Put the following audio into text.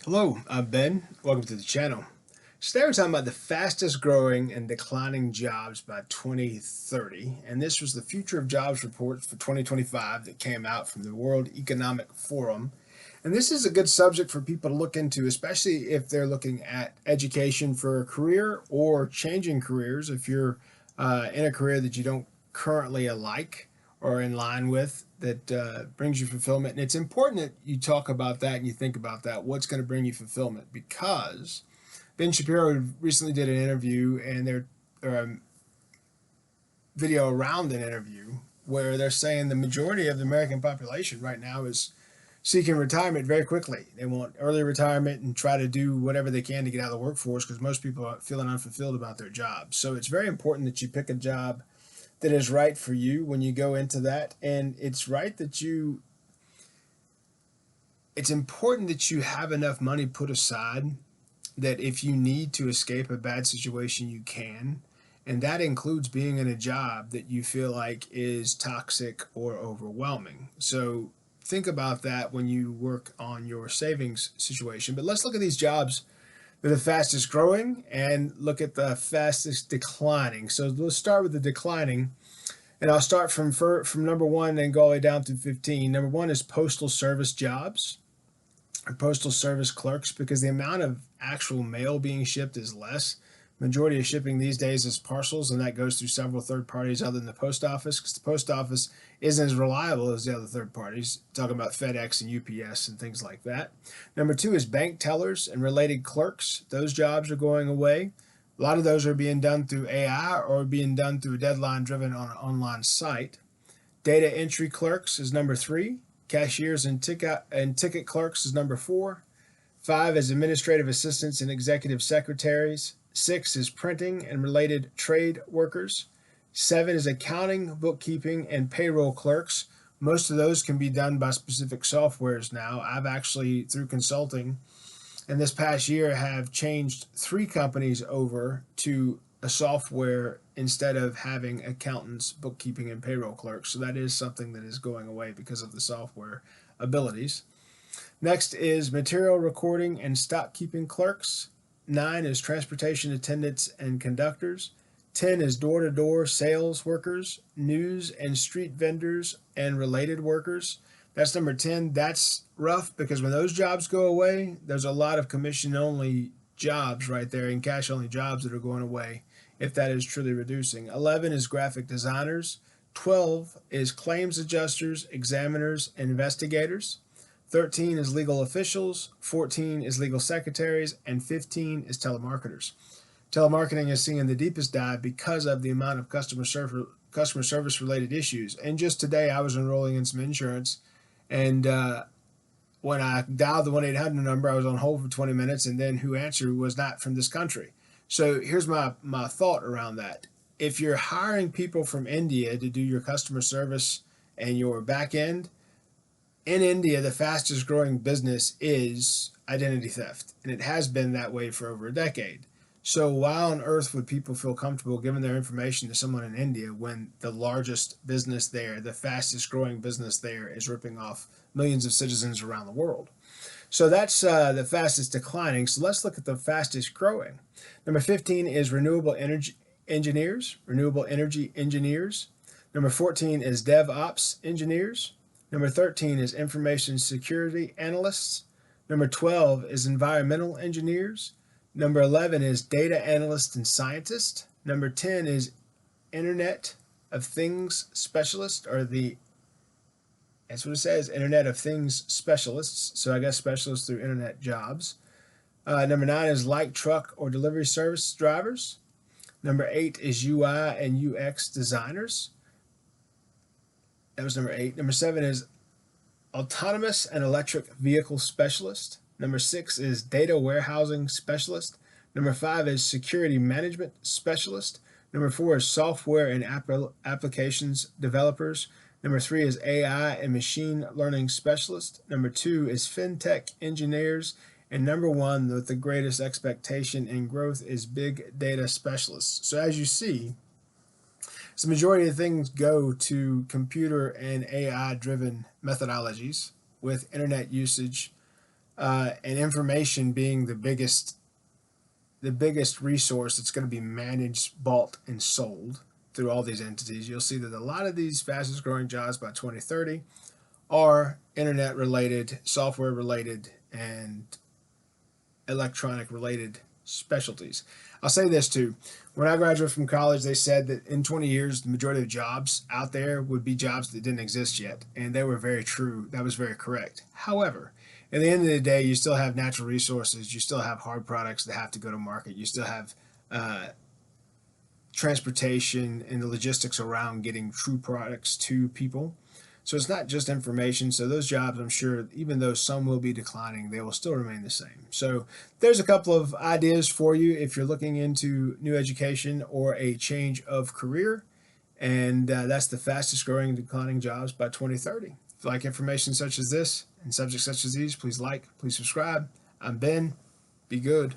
Hello, I'm Ben. Welcome to the channel. Today we're talking about the fastest growing and declining jobs by 2030. And this was the Future of Jobs report for 2025 that came out from the World Economic Forum. And this is a good subject for people to look into, especially if they're looking at education for a career or changing careers. If you're in a career that you don't currently like or in line with, that brings you fulfillment. And it's important that you talk about that and you think about that. What's going to bring you fulfillment? Because Ben Shapiro recently did an interview, and there a video around an interview where they're saying the majority of the American population right now is seeking retirement very quickly. They want early retirement and try to do whatever they can to get out of the workforce because most people are feeling unfulfilled about their jobs. So it's very important that you pick a job that is right for you when you go into that. And it's important that you have enough money put aside that if you need to escape a bad situation, you can. And that includes being in a job that you feel like is toxic or overwhelming. So think about that when you work on your savings situation. But let's look at these jobs that are the fastest growing and look at the fastest declining. So let's start with the declining. And I'll start from number one and go all the way down through 15. Number one is postal service jobs or postal service clerks, because the amount of actual mail being shipped is less. Majority of shipping these days is parcels, and that goes through several third parties other than the post office, because the post office isn't as reliable as the other third parties. Talking about FedEx and UPS and things like that. Number two is bank tellers and related clerks. Those jobs are going away. A lot of those are being done through AI or being done through a deadline driven on an online site. Data entry clerks is number three. Cashiers and ticket clerks is number four. 5 is administrative assistants and executive secretaries. 6 is printing and related trade workers. 7 is accounting, bookkeeping, and payroll clerks. Most of those can be done by specific softwares now. I've actually, through consulting, in this past year, have changed 3 companies over to a software instead of having accountants, bookkeeping, and payroll clerks. So that is something that is going away because of the software abilities. Next is material recording and stock keeping clerks. 9 is transportation attendants and conductors. 10 is door-to-door sales workers, news and street vendors, and related workers. That's number 10. That's rough because when those jobs go away, there's a lot of commission-only jobs right there and cash-only jobs that are going away if that is truly reducing. 11 is graphic designers. 12 is claims adjusters, examiners, and investigators. 13 is legal officials. 14 is legal secretaries. And 15 is telemarketers. Telemarketing is seeing the deepest dive because of the amount of customer service related issues. And just today, I was enrolling in some insurance, and when I dialed the 1-800 number, I was on hold for 20 minutes, and then who answered was not from this country. So here's my thought around that. If you're hiring people from India to do your customer service and your back end, in India, the fastest growing business is identity theft, and it has been that way for over a decade. So why on earth would people feel comfortable giving their information to someone in India when the largest business there, the fastest growing business there, is ripping off millions of citizens around the world? So that's the fastest declining. So let's look at the fastest growing. Number 15 is renewable energy engineers. Number 14 is DevOps engineers. Number 13 is information security analysts. Number 12 is environmental engineers. Number 11 is data analyst and scientist. Number 10 is Internet of Things specialist, or that's what it says, Internet of Things specialists. So I guess specialists through internet jobs. Number 9 is light truck or delivery service drivers. Number 8 is UI and UX designers. That was number 8. Number 7 is autonomous and electric vehicle specialist. Number 6 is data warehousing specialist. Number 5 is security management specialist. Number 4 is software and applications developers. Number 3 is AI and machine learning specialist. Number 2 is fintech engineers. And number 1, with the greatest expectation and growth, is big data specialists. So as you see, the majority of things go to computer and AI driven methodologies with internet usage and information being the biggest resource that's going to be managed, bought, and sold through all these entities, you'll see that a lot of these fastest growing jobs by 2030 are internet related, software related, and electronic related specialties. I'll say this too. When I graduated from college, they said that in 20 years, the majority of jobs out there would be jobs that didn't exist yet. And they were very true. That was very correct. However, at the end of the day, you still have natural resources. You still have hard products that have to go to market. You still have transportation and the logistics around getting true products to people. So it's not just information. So those jobs, I'm sure, even though some will be declining, they will still remain the same. So there's a couple of ideas for you if you're looking into new education or a change of career. And that's the fastest growing and declining jobs by 2030. If you like information such as this and subjects such as these, please like, please subscribe. I'm Ben. Be good.